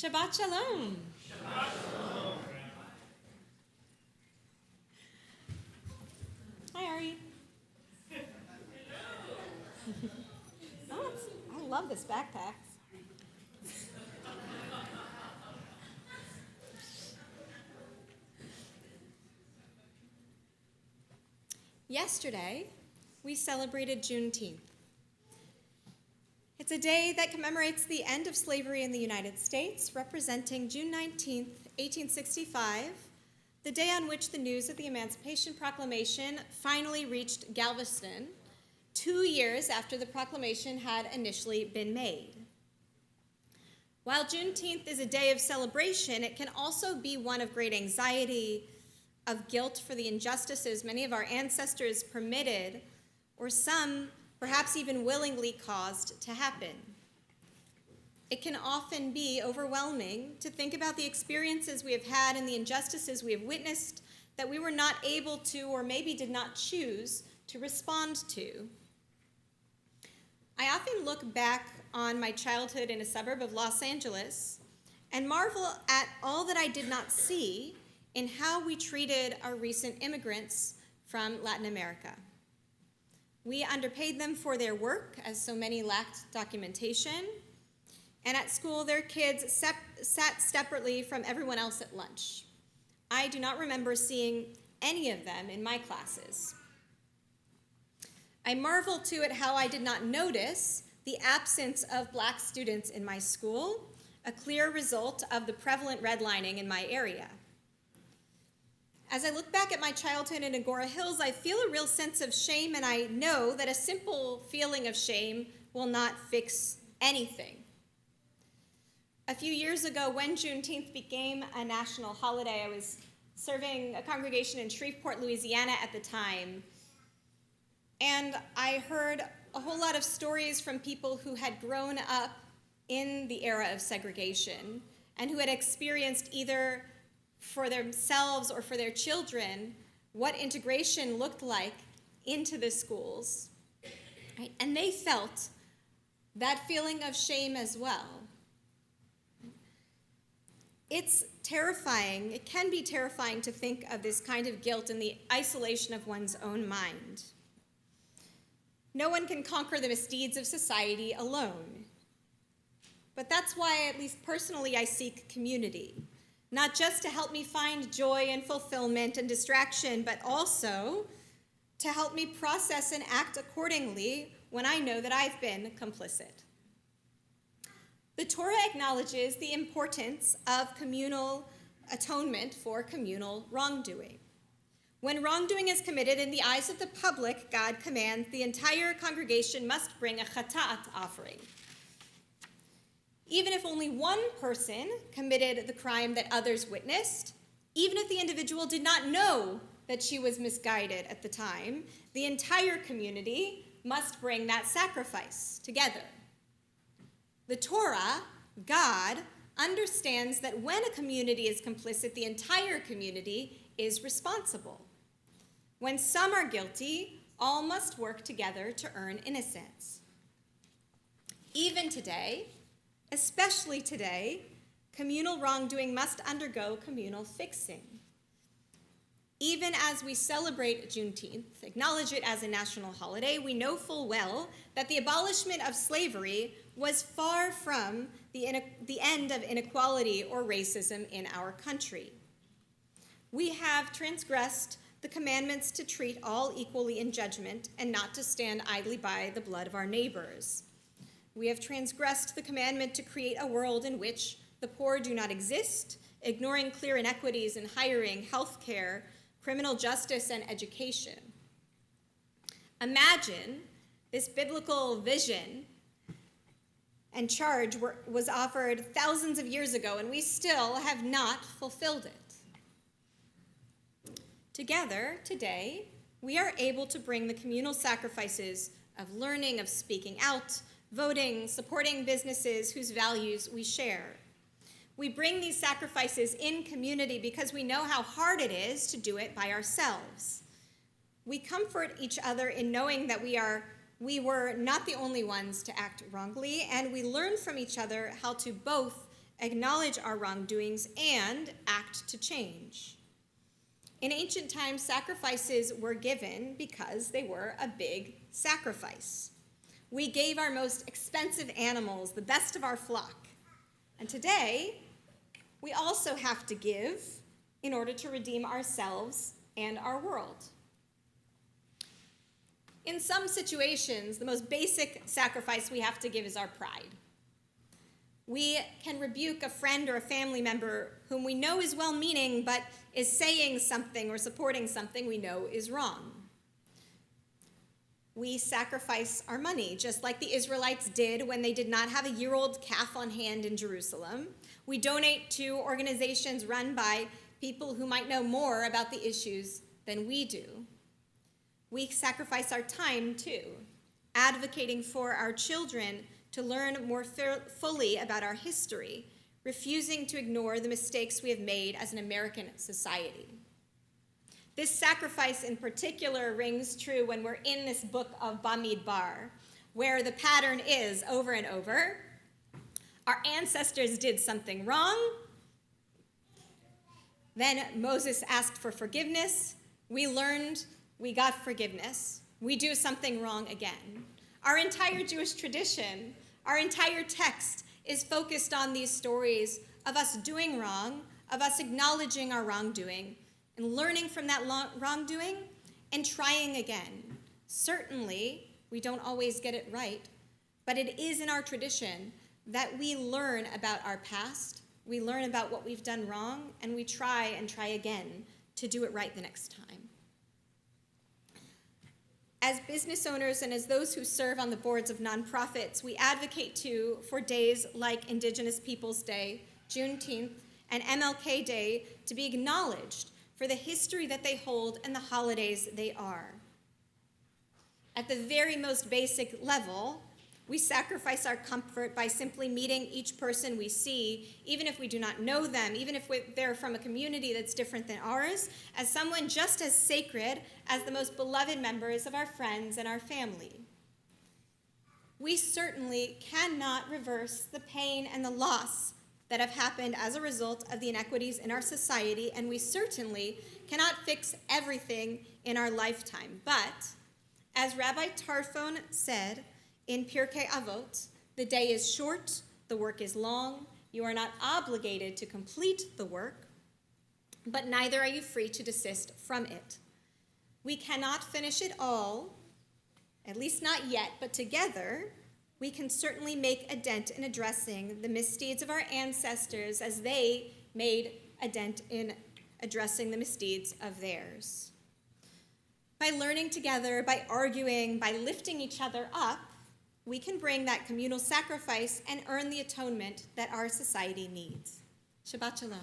Shabbat Shalom. Shabbat Shalom. Hi, Ari. Oh, I love this backpack. Yesterday, we celebrated Juneteenth. It's a day that commemorates the end of slavery in the United States, representing June 19th, 1865, the day on which the news of the Emancipation Proclamation finally reached Galveston, 2 years after the proclamation had initially been made. While Juneteenth is a day of celebration, it can also be one of great anxiety, of guilt for the injustices many of our ancestors permitted, or some perhaps even willingly caused to happen. It can often be overwhelming to think about the experiences we have had and the injustices we have witnessed that we were not able to, or maybe did not choose, to respond to. I often look back on my childhood in a suburb of Los Angeles and marvel at all that I did not see in how we treated our recent immigrants from Latin America. We underpaid them for their work, as so many lacked documentation, and at school their kids sat separately from everyone else at lunch. I do not remember seeing any of them in my classes. I marvel too at how I did not notice the absence of Black students in my school, a clear result of the prevalent redlining in my area. As I look back at my childhood in Agora Hills, I feel a real sense of shame, and I know that a simple feeling of shame will not fix anything. A few years ago, when Juneteenth became a national holiday, I was serving a congregation in Shreveport, Louisiana at the time, and I heard a whole lot of stories from people who had grown up in the era of segregation and who had experienced either for themselves or for their children what integration looked like into the schools. Right? And they felt that feeling of shame as well. It's terrifying, it can be terrifying to think of this kind of guilt in the isolation of one's own mind. No one can conquer the misdeeds of society alone. But that's why, at least personally, I seek community. Not just to help me find joy and fulfillment and distraction, but also to help me process and act accordingly when I know that I've been complicit. The Torah acknowledges the importance of communal atonement for communal wrongdoing. When wrongdoing is committed in the eyes of the public, God commands the entire congregation must bring a chata'at offering. Even if only one person committed the crime that others witnessed, even if the individual did not know that she was misguided at the time, the entire community must bring that sacrifice together. The Torah, God, understands that when a community is complicit, the entire community is responsible. When some are guilty, all must work together to earn innocence. Even today, especially today, communal wrongdoing must undergo communal fixing. Even as we celebrate Juneteenth, acknowledge it as a national holiday, we know full well that the abolishment of slavery was far from the end of inequality or racism in our country. We have transgressed the commandments to treat all equally in judgment and not to stand idly by the blood of our neighbors. We have transgressed the commandment to create a world in which the poor do not exist, ignoring clear inequities in hiring, healthcare, criminal justice, and education. Imagine this biblical vision and charge was offered thousands of years ago, and we still have not fulfilled it. Together, today, we are able to bring the communal sacrifices of learning, of speaking out, voting, supporting businesses whose values we share. We bring these sacrifices in community because we know how hard it is to do it by ourselves. We comfort each other in knowing that we were not the only ones to act wrongly, and we learn from each other how to both acknowledge our wrongdoings, and act to change. In ancient times, sacrifices were given because they were a big sacrifice. We gave our most expensive animals, the best of our flock. And today, we also have to give in order to redeem ourselves and our world. In some situations, the most basic sacrifice we have to give is our pride. We can rebuke a friend or a family member whom we know is well-meaning but is saying something or supporting something we know is wrong. We sacrifice our money, just like the Israelites did when they did not have a year-old calf on hand in Jerusalem. We donate to organizations run by people who might know more about the issues than we do. We sacrifice our time, too, advocating for our children to learn more fully about our history, refusing to ignore the mistakes we have made as an American society. This sacrifice in particular rings true when we're in this book of Bamidbar, where the pattern is, over and over, our ancestors did something wrong, then Moses asked for forgiveness, we learned, we got forgiveness, we do something wrong again. Our entire Jewish tradition, our entire text is focused on these stories of us doing wrong, of us acknowledging our wrongdoing, and learning from that wrongdoing and trying again. Certainly, we don't always get it right, but it is in our tradition that we learn about our past, we learn about what we've done wrong, and we try and try again to do it right the next time. As business owners and as those who serve on the boards of nonprofits, we advocate too for days like Indigenous Peoples Day, Juneteenth, and MLK Day to be acknowledged for the history that they hold and the holidays they are. At the very most basic level, we sacrifice our comfort by simply meeting each person we see, even if we do not know them, even if they're from a community that's different than ours, as someone just as sacred as the most beloved members of our friends and our family. We certainly cannot reverse the pain and the loss that have happened as a result of the inequities in our society, and we certainly cannot fix everything in our lifetime. But, as Rabbi Tarfon said in Pirkei Avot, the day is short, the work is long, you are not obligated to complete the work, but neither are you free to desist from it. We cannot finish it all, at least not yet, but together, we can certainly make a dent in addressing the misdeeds of our ancestors as they made a dent in addressing the misdeeds of theirs. By learning together, by arguing, by lifting each other up, we can bring that communal sacrifice and earn the atonement that our society needs. Shabbat Shalom.